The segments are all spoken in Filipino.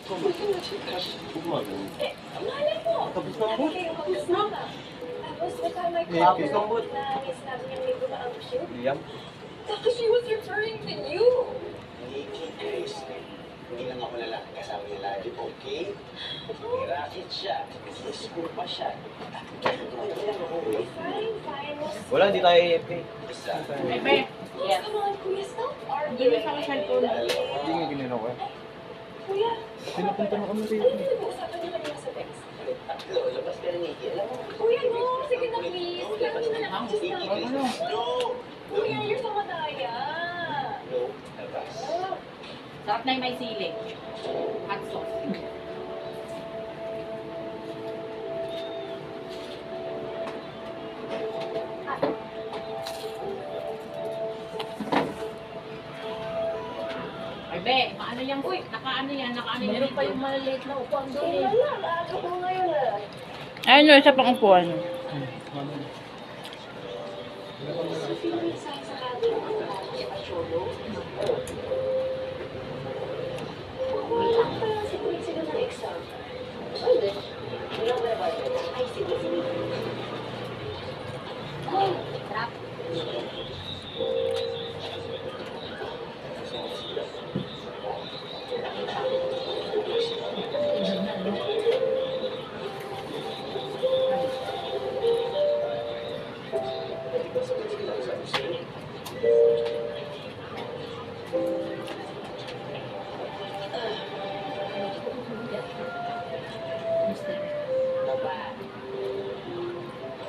Eh, malay mo. Tapos ng boot. Tapos na. Tapos kasama ko Tapos ng boot. na sinabi niya may gumaang siya. Liam. Tapos she was referring to you. Nikki, Grace, hindi lang ako lalaki kasama niya lagi, okay? May racket siya, may school pa siya. Fine, fine. Wala, hindi tayo AFK. Isa. Bebe, Yes. Come on, Kuya, stop bilis arguing. ako cellphone. Hindi nga ginano ko. Kuya, Pinupunta na kami ano rito. yung nag-uusapan niyo kanina sa text? Tatlo, labas ka na, Nikki. Alam mo, Kuya, no. Sige na, please. Pero hindi na lang. Just Nikki, na. please. No! Kuya, you're so madaya. No, labas. Sarap na yung may sili. Hot sauce. Ay, be, maano yan? Uy, nakaano yan? Nakaano yan? Meron pa yung maliliit na upuan doon Sige eh. na, maaga po ngayon ah. Ayun, isa pang upuan. Sa feeling sa sakado ng mga pasyolo. Wala pa si Kuya sila ng exam. Pwede. Wala ba ba? Ay, sige, sige. Oh, Sarap.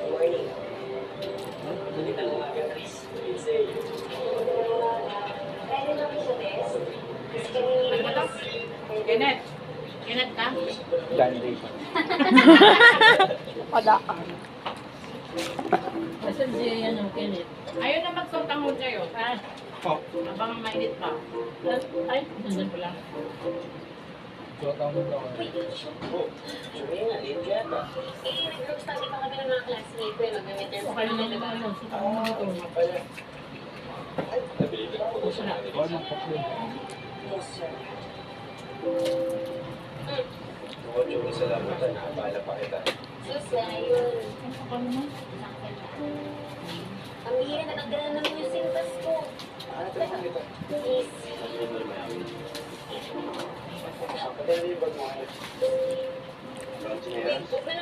Morning. Dali ka lang agad, Chris. Insane. pwede naman sa test. Kasi Ano ba to? Kenneth. Kenneth ka? Gandhi. Padaan. Kasi si ano, Kenneth. Ayaw na magsuntangon sa'yo. Ha? Oh. Abang mainit pa. Ay, nandun ko lang. Wait, Oh, sabihin nga, late ka yata. nag-group study pa kami ng mga classmates ko. Mag-midterm Okay lang naman ano. Suntangon mo ito. Pala. Ay, nabili ka ako sa Yes, sir. Bukod yung salamatan, naabala pa kita. Sus, yun. Ang kapal mo. Ang hira na nagdala naman yung sintas ko. Telephone kita. Please. Kapatid yung bag mo.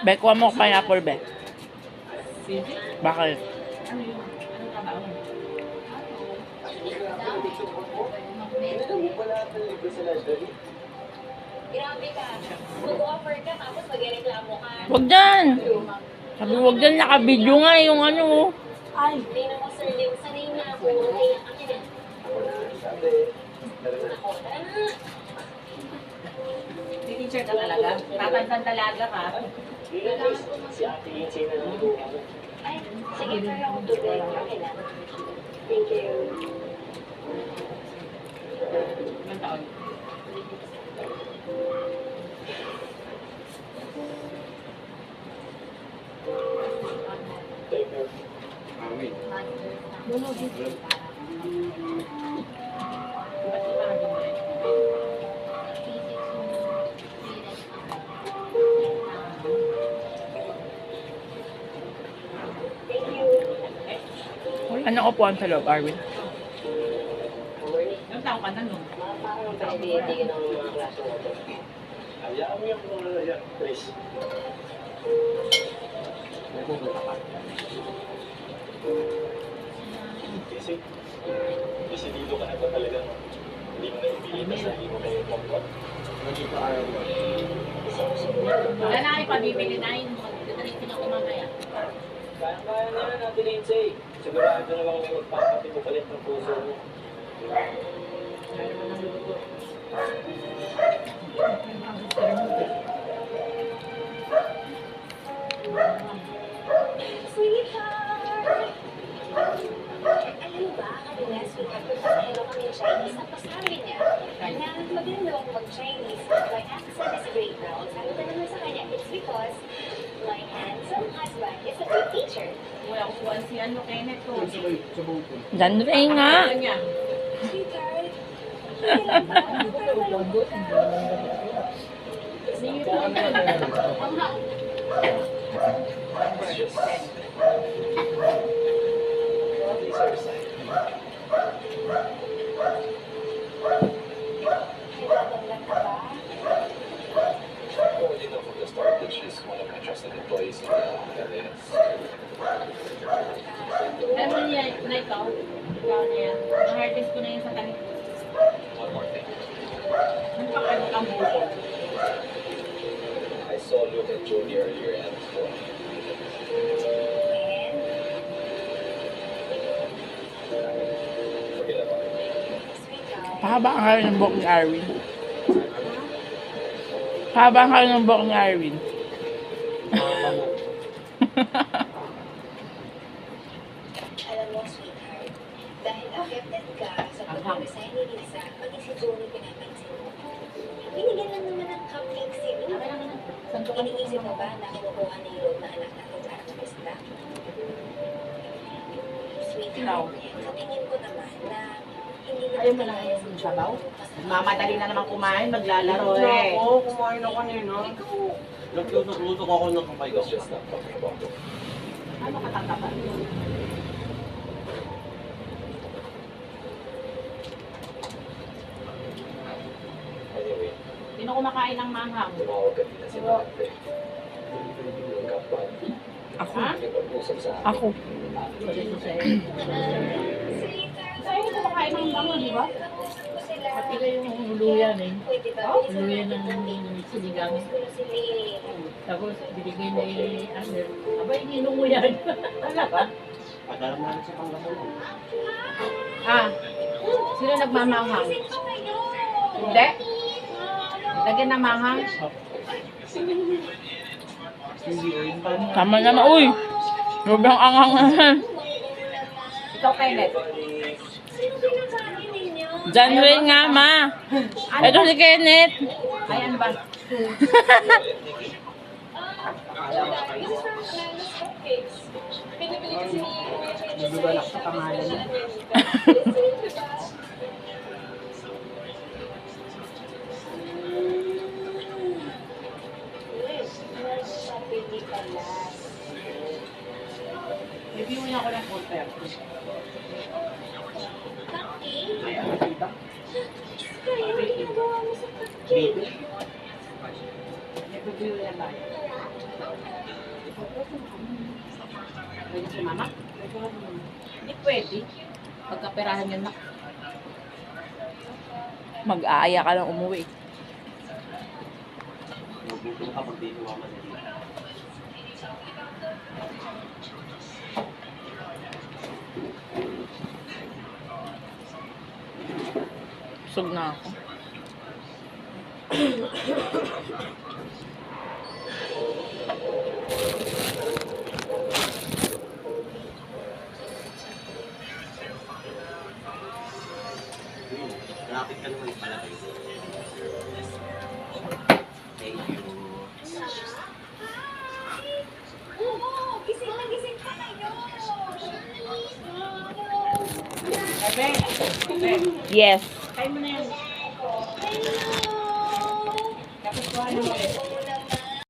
Bekuha mo pineapple, be. Sige. Bakal. Ano yun? Ano trabaho mo? Alam mo pala ang libre sa library? Grabe ka. Mag-offer ka tapos mag-reklamo ka. Wag dyan. Sabi wag dyan, naka-video nga yung ano. Ay, hindi na mo sir, Leo. Sanay na ako. Kaya akin na. Ako na, sabi. Tara na. Ako, tara na. Teacher ka talaga? Tatansan talaga ka? Si Ate Lindsay na nandun. Ay, sige, try ako tubig. Okay na. Thank you. Ilang taon? Take care. Ba't di parang gumaya? Thank you. Wala nang upuan sa loob, Arwin. Ilang taon ka na nun? Parang pinag-iitigin ng mga klase natin. Hayaan mo yung mga yan, Chris. May pupunta ka. Kasi dito ka na ba talaga? Hindi mo na ibigay sa sarili mo kayo popcorn? Nandito araw mo. Wala na kayo pabibili na yun. Magdadalitin ako mamaya. Kaya-kaya na yan, Ate Lindsay. Sigurado na lang may magpapatibok ulit ng puso mo. Kaya naman ang luto. Sweetheart! Alam mo ba, kanina, sweetheart, pagkakalo kami ng Chinese, tapos sabi niya, na magaling daw ako mag-Chinese. Like, after service breakdown, sabi ko naman sa kanya, it's because my handsome husband is a good teacher. Wala ko kuhaan si ano, Kenneth ko. Dan Ray nga. Ano niya? Sweetheart, kailan ba? These are signs. Nagdadagdag ka ba? Already know from the start that she's one of my trusted employees in the area. Alam mo niya, na ikaw? Ikaw na yan. Na-hardest ko na yun sa tanik. One more thing. Ano pa kayo kang buko? I saw Luke and Jody earlier and forget about it. Sweetheart. Pahaba ang hair ng buhok ni Arwin. Pahaba ang hair ng buhok ni Arwin. Alam mo, sweetheart, dahil affected ka sa pag-resign ni Lisa, pati si Johnny pinapansin mo. Binigyan lang naman ng cupcake si Lou. Okay lang na. Santo ka Iniisip mo ba na kinukuha ni Lou na anak natin para sa isla? Sweetheart, sa tingin ko naman na hindi na Ayaw mo na yung sabaw? Mamadali na naman kumain, maglalaro eh. Oo, kumain ako kanina. Nagluto ako ng kamay ko. Just not talking about it. Ano katatapan? Anyway, Hindi na kumakain ng manghang. tumawag ka din na si Mate. Yung kapwa. Ako. Nakipag-usap sa akin. Ako. Sweetheart, Sa'yo ko kumakain ng manghang, di ba? kamusta ko sila? Pati yung luyan eh. Pwede ba? Luyan ng sinigang. Gusto ko sila eh. Tapos binigay ni Ander. Abay, ninong mo yan. Talaga? Padalam namin sa Pangasinan. Ah, sino nagmamanghang? Kasi ito ngayon. Hindi? Lagyan ng manghang? Tama naman. Uy! Sobrang angang naman. Ikaw, Kenneth. Sino pinakain ninyo? John Wayne nga, ma. Ito si Kenneth. Ay, ano ba? This is from Lalo's Cupcakes. Pinabili kasi ni Kuya Kenny Nadugalak sa pangalan niya. Review niya ako ng water. Cupcake? Ay, ano dito? Kaya ano ginagawa mo sa cupcake? Review niya ba? Pwede si mama? Hindi pwede. Pagkaperahan yun na. Mag-aaya ka lang umuwi. Nagugutom ka pag di ko madali. Busog na ako. Malapit ka naman pala kayo. Thank you. Oo, gising na gising pa kayo. Ebe, ebe. Yes. Kain mo na yan. Hello. Tapos kuha mo ulit.